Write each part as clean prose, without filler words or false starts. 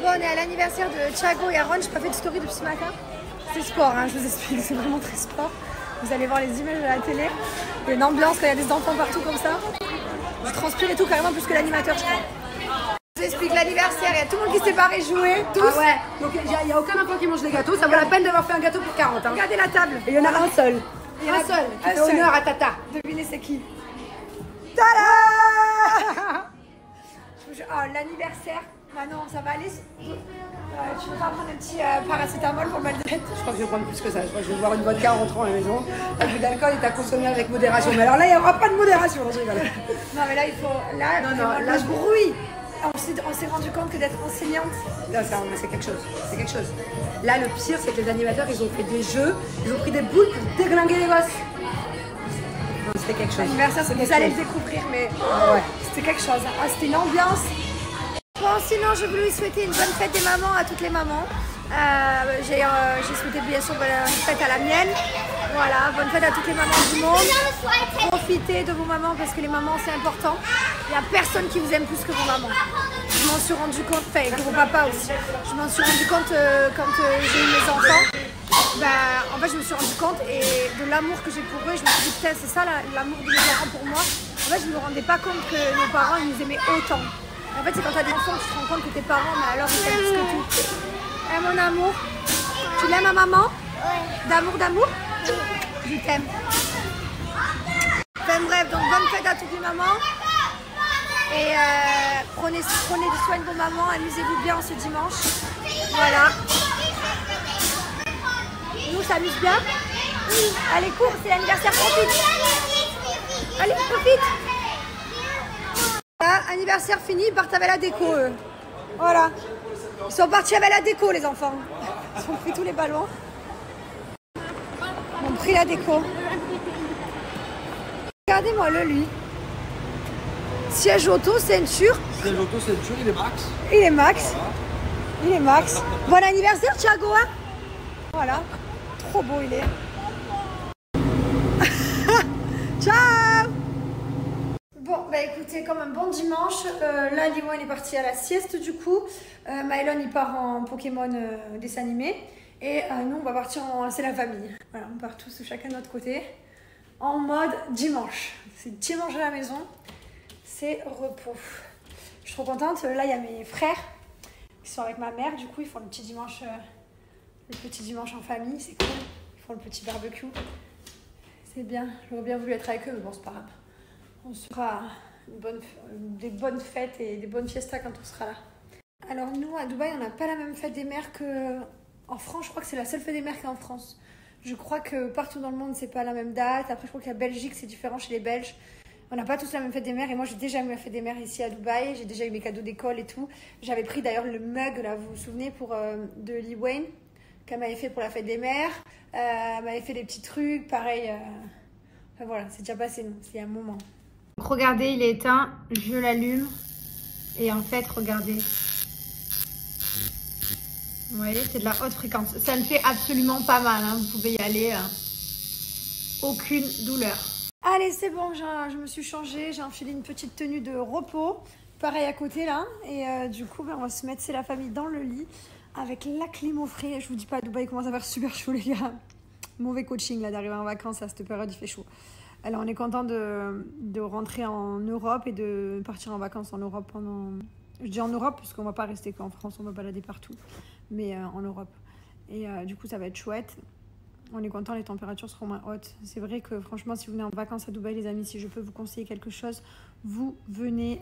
Bon, on est à l'anniversaire de Thiago et Aaron. Je n'ai pas fait de story depuis ce matin. C'est sport, hein, je vous explique, c'est vraiment très sport. Vous allez voir les images à la télé. Il y a une ambiance quand il y a des enfants partout comme ça. Je transpire et tout, carrément plus que l'animateur, je crois. Je vous explique l'anniversaire, il y a tout le monde qui s'est barré jouer, tous. Ah ouais, donc il n'y a aucun enfant qui mange des gâteaux, ça vaut la peine d'avoir fait un gâteau pour 40. Hein. Regardez la table. Et il y en a un seul. Il y en a Un seul, qui un fait seul. honneur à Tata. Devinez c'est qui? Tada! Oh, l'anniversaire. Manon, ça va aller? Tu veux pas prendre un petit paracétamol pour le mal de tête? Je crois que je vais prendre plus que ça. Je crois que je vais boire une vodka en rentrant à la maison. Un peu d'alcool est à consommer avec modération. Mais alors là, il n'y aura pas de modération, je rigole. Non, mais là, il faut. Là, là, le bruit. On s'est rendu compte que d'être enseignante. Non, c'est quelque chose. C'est quelque chose. Là, le pire, c'est que les animateurs, ils ont fait des jeux. Ils ont pris des boules pour déglinguer les gosses. Non, c'était quelque chose. L'anniversaire, vous allez le découvrir, mais ouais. C'était quelque chose. Ah, c'était une ambiance. Bon, sinon, je voulais souhaiter une bonne fête des mamans à toutes les mamans. J'ai souhaité bien sûr bonne fête à la mienne. Voilà, bonne fête à toutes les mamans du monde. Profitez de vos mamans parce que les mamans c'est important. Il n'y a personne qui vous aime plus que vos mamans. Je m'en suis rendu compte, enfin que vos papas aussi. Je m'en suis rendu compte quand j'ai eu mes enfants. En fait, je me suis rendu compte et de l'amour que j'ai pour eux. Je me suis dit, putain, c'est ça l'amour de mes parents pour moi. En fait, je ne me rendais pas compte que nos parents ils nous aimaient autant. En fait, c'est quand tu as des enfants que tu te rends compte que tes parents, mais alors ils t'aiment plus que tout. Eh mon amour, tu l'aimes à maman? Oui. D'amour? Je t'aime. Enfin bref, donc bonne fête à toutes les mamans. Et prenez soin de vos mamans, amusez-vous bien ce dimanche. Voilà. Nous, ça s'amuse bien? Oui. Allez, cours, c'est l'anniversaire, profite. Allez, profite. Voilà, anniversaire fini, ils partent avec la déco, eux. Voilà. Ils sont partis avec la déco, les enfants. Ils ont pris tous les ballons. Ils ont pris la déco. Regardez-moi le lui. Siège auto, ceinture. Siège auto, ceinture, il est max. Il est max. Voilà. Il est max. Bon anniversaire, Thiago. Hein, voilà. Trop beau il est. Ciao. Bon, bah écoutez, comme un bon dimanche, là, Limon est parti à la sieste du coup. Mylon, il part en Pokémon dessin animé. Et nous, on va partir en... C'est la famille. Voilà, on part tous chacun de notre côté. En mode dimanche. C'est dimanche à la maison. C'est repos. Je suis trop contente. Là, il y a mes frères qui sont avec ma mère. Du coup, ils font le petit dimanche en famille. C'est cool. Ils font le petit barbecue. C'est bien. J'aurais bien voulu être avec eux, mais bon, c'est pas grave. On se fera des bonnes fêtes et des bonnes fiestas quand on sera là. Alors nous, à Dubaï, on n'a pas la même fête des mères qu'en France. Je crois que c'est la seule fête des mères qu'en France. Je crois que partout dans le monde, c'est pas la même date. Après, je crois que la Belgique, c'est différent chez les Belges. On n'a pas tous la même fête des mères. Et moi, j'ai déjà eu ma fête des mères ici à Dubaï. J'ai déjà eu mes cadeaux d'école et tout. J'avais pris d'ailleurs le mug, là, vous vous souvenez, de Lee Wayne, qu'elle m'avait fait pour la fête des mères. Elle m'avait fait des petits trucs, pareil. Enfin voilà, c'est déjà passé, non, c'est un moment. Donc, regardez, il est éteint, je l'allume. Et en fait, regardez. Vous voyez, c'est de la haute fréquence. Ça ne fait absolument pas mal, hein. Vous pouvez y aller. Aucune douleur. Allez, c'est bon, je me suis changée. J'ai enfilé une petite tenue de repos. Pareil à côté, là. Et du coup, on va se mettre, c'est la famille, dans le lit. Avec la clim au frais. Je vous dis pas, à Dubaï, il commence à faire super chaud, les gars. Mauvais coaching, là, d'arriver en vacances à cette période, il fait chaud. Alors, on est content de rentrer en Europe et de partir en vacances en Europe pendant... Je dis en Europe parce qu'on va pas rester qu'en France, on va balader partout. Mais en Europe. Et du coup, ça va être chouette. On est content, les températures seront moins hautes. C'est vrai que franchement, si vous venez en vacances à Dubaï, les amis, si je peux vous conseiller quelque chose, vous venez...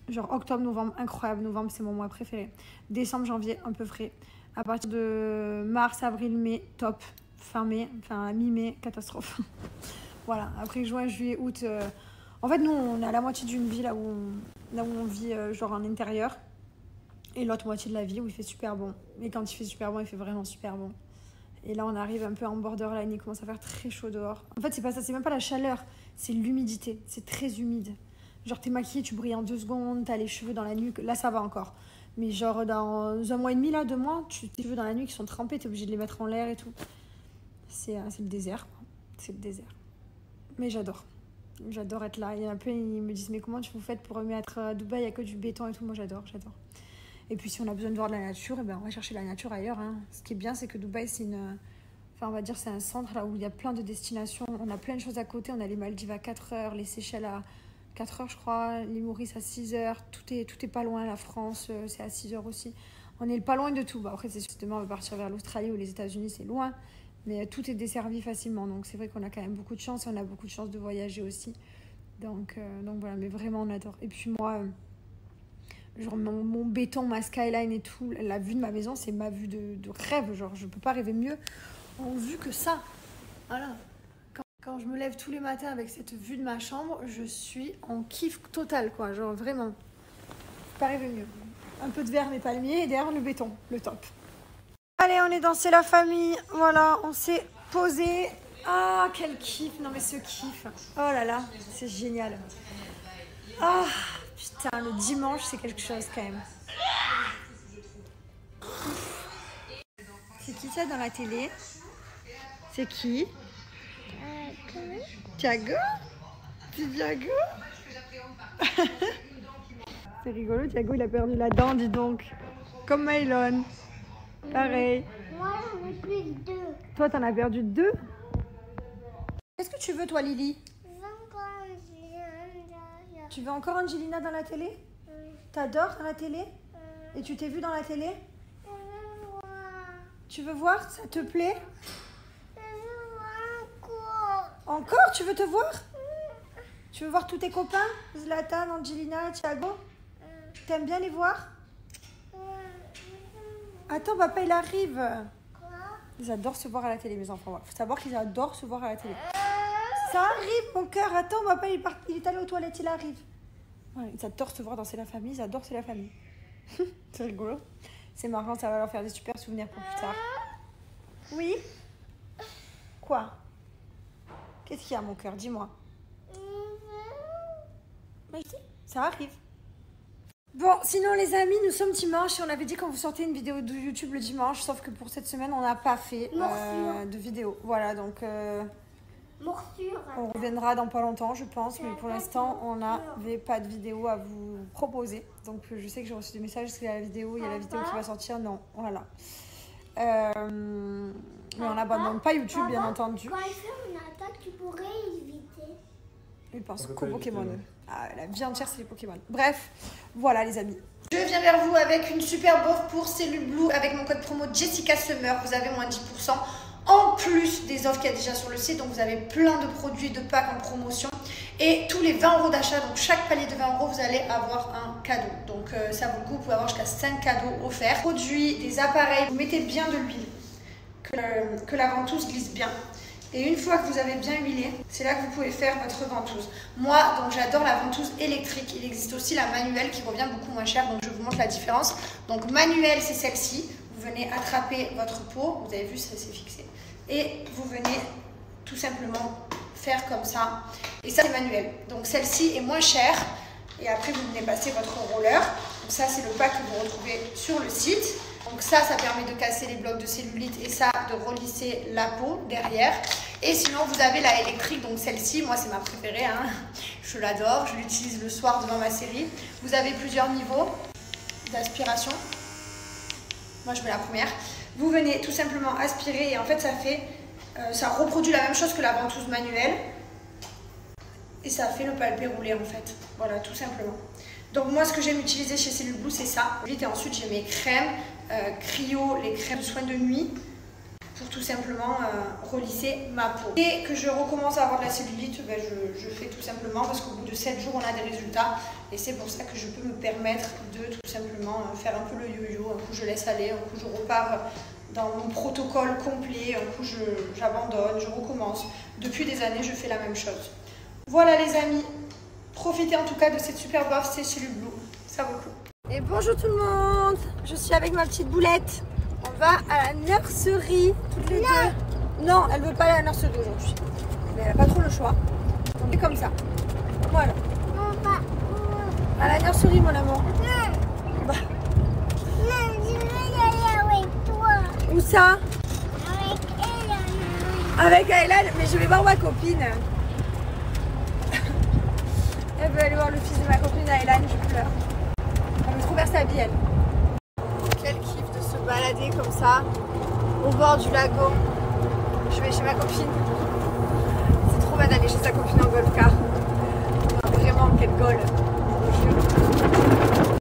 genre octobre, novembre, incroyable. Novembre, c'est mon mois préféré. Décembre, janvier, un peu frais. À partir de mars, avril, mai, top. Fin mai, enfin mi-mai, catastrophe. Voilà, après juin, juillet, août... En fait, nous, on est à la moitié d'une vie là où on vit genre en intérieur. Et l'autre moitié de la vie où il fait super bon. Mais quand il fait super bon, il fait vraiment super bon. Et là, on arrive un peu en borderline, il commence à faire très chaud dehors. En fait, c'est pas ça, c'est même pas la chaleur, c'est l'humidité. C'est très humide. Genre, t'es maquillée, tu brilles en 2 secondes, t'as les cheveux dans la nuque. Là, ça va encore. Mais genre, dans 1 mois et demi, là, 2 mois, tes cheveux dans la nuque, ils sont trempés, t'es obligé de les mettre en l'air et tout. C'est le désert, quoi. C'est le désert. Mais j'adore. J'adore être là. Il y en a plein, ils me disent, mais comment tu vous faites pour me mettre à Dubaï, il n'y a que du béton et tout. Moi, j'adore. Et puis si on a besoin de voir de la nature, eh ben, on va chercher la nature ailleurs. Hein. Ce qui est bien, c'est que Dubaï, c'est une... Enfin, on va dire c'est un centre là où il y a plein de destinations. On a plein de choses à côté. On a les Maldives à 4 heures, les Seychelles à 4 heures, je crois, les Maurice à 6 heures. Tout est pas loin. La France, c'est à 6 heures aussi. On est pas loin de tout. Bah, après, c'est sûr, demain, on va partir vers l'Australie ou les États-Unis, c'est loin. Mais tout est desservi facilement. Donc, c'est vrai qu'on a quand même beaucoup de chance. Et on a beaucoup de chance de voyager aussi. Donc voilà, mais vraiment, on adore. Et puis moi, genre mon béton, ma skyline et tout, la vue de ma maison, c'est ma vue de rêve. Genre, je peux pas rêver mieux en vue que ça. Voilà. Quand je me lève tous les matins avec cette vue de ma chambre, je suis en kiff total, quoi. Genre, vraiment. Je peux pas rêver mieux. Un peu de verre, mais palmiers, et derrière le béton, le top. Allez, on est dans C'est la famille. Voilà, on s'est posé. Ah, quel kiff. Non, mais ce kiff. Oh là là, c'est génial. Ah, putain, le dimanche, c'est quelque chose quand même. C'est qui ça dans la télé? C'est qui? Thiago? C'est Thiago? C'est rigolo, Thiago, il a perdu la dent, dis donc. Comme Maïlon. Pareil. Moi, j'en ai plus que 2. Toi, t'en as perdu 2? Qu'est-ce que tu veux, toi, Lily? Tu veux encore Angelina dans la télé? Oui. T'adores dans la télé? Et tu t'es vue dans la télé? Je veux voir. Tu veux voir? Ça te plaît? Je veux voir encore. Encore? Tu veux te voir? Tu veux voir tous tes copains? Zlatan, Angelina, Thiago? T'aimes bien les voir? Attends, papa, il arrive. Quoi? Ils adorent se voir à la télé, mes enfants. Il faut savoir qu'ils adorent se voir à la télé. Ça arrive, mon cœur. Attends, papa, il est allé aux toilettes, il arrive. Ouais, ils adorent se voir dans C'est la famille. Ils adorent C'est la famille. C'est rigolo. C'est marrant, ça va leur faire des super souvenirs pour plus tard. Oui? Quoi? Qu'est-ce qu'il y a, mon cœur? Dis-moi. Bah, ça arrive. Bon, sinon les amis, nous sommes dimanche et on avait dit qu'on vous sortait une vidéo de YouTube le dimanche, sauf que pour cette semaine, on n'a pas fait de vidéo. Voilà, donc Morsure. on reviendra dans pas longtemps, je pense, mais pour l'instant, on n'avait pas de vidéo à vous proposer. Donc je sais que j'ai reçu des messages, est-ce qu'il y a la vidéo, il y a la vidéo qui va sortir, non, voilà. Mais on n'abandonne pas YouTube, bien entendu. Quand il fait une attaque, tu pourrais éviter. Il pense qu'aux Pokémon. Ah, la vie entière, c'est les Pokémon. Bref, voilà les amis. Je viens vers vous avec une super offre pour Cellule Blue avec mon code promo Jessica Summer. Vous avez moins 10% en plus des offres qu'il y a déjà sur le site. Donc vous avez plein de produits, de packs en promotion. Et tous les 20 € d'achat, donc chaque palier de 20 €, vous allez avoir un cadeau. Donc ça vaut le coup, vous pouvez avoir jusqu'à 5 cadeaux offerts. Produits, des appareils, vous mettez bien de l'huile, que la ventouse glisse bien. Et une fois que vous avez bien huilé, c'est là que vous pouvez faire votre ventouse. Moi, donc j'adore la ventouse électrique. Il existe aussi la manuelle qui revient beaucoup moins cher, donc je vous montre la différence. Donc manuelle, c'est celle-ci. Vous venez attraper votre pot, vous avez vu, ça s'est fixé. Et vous venez tout simplement faire comme ça. Et ça, c'est manuel. Donc celle-ci est moins chère. Et après, vous venez passer votre roller. Donc ça, c'est le pack que vous retrouvez sur le site. Donc ça permet de casser les blocs de cellulite et ça, de relisser la peau derrière. Et sinon, vous avez la électrique, donc celle-ci, moi c'est ma préférée, hein. Je l'adore, je l'utilise le soir devant ma série. Vous avez plusieurs niveaux d'aspiration. Moi je mets la première. Vous venez tout simplement aspirer et en fait ça reproduit la même chose que la ventouse manuelle. Et ça fait le palpé roulé en fait. Voilà, tout simplement. Donc moi ce que j'aime utiliser chez Cellule Blue c'est ça. Et ensuite j'ai mes crèmes cryo, les crèmes de soins de nuit pour tout simplement relisser ma peau. Et que je recommence à avoir de la cellulite, ben, je fais tout simplement parce qu'au bout de 7 jours on a des résultats et c'est pour ça que je peux me permettre de tout simplement faire un peu le yo-yo. Un coup je laisse aller, un coup je repars dans mon protocole complet, un coup j'abandonne, je recommence. Depuis des années je fais la même chose. Voilà les amis. Profitez en tout cas de cette superbe offre, c'est Cellule Blue, ça vaut le coup. Et bonjour tout le monde, je suis avec ma petite boulette. On va à la nurserie, toutes les deux. Non, elle veut pas aller à la nurserie aujourd'hui, mais elle n'a pas trop le choix. On est comme ça, voilà. À la nurserie mon amour. Bah. Non, je veux y aller avec toi. Où ça? Avec elle. Avec Aylan, mais je vais voir ma copine. Elle veut aller voir le fils de ma copine Aylan, je pleure. Elle veut trop faire sa vie, elle. balader comme ça, au bord du lagon. Je vais chez ma copine. C'est trop bien d'aller chez sa copine en golf-car.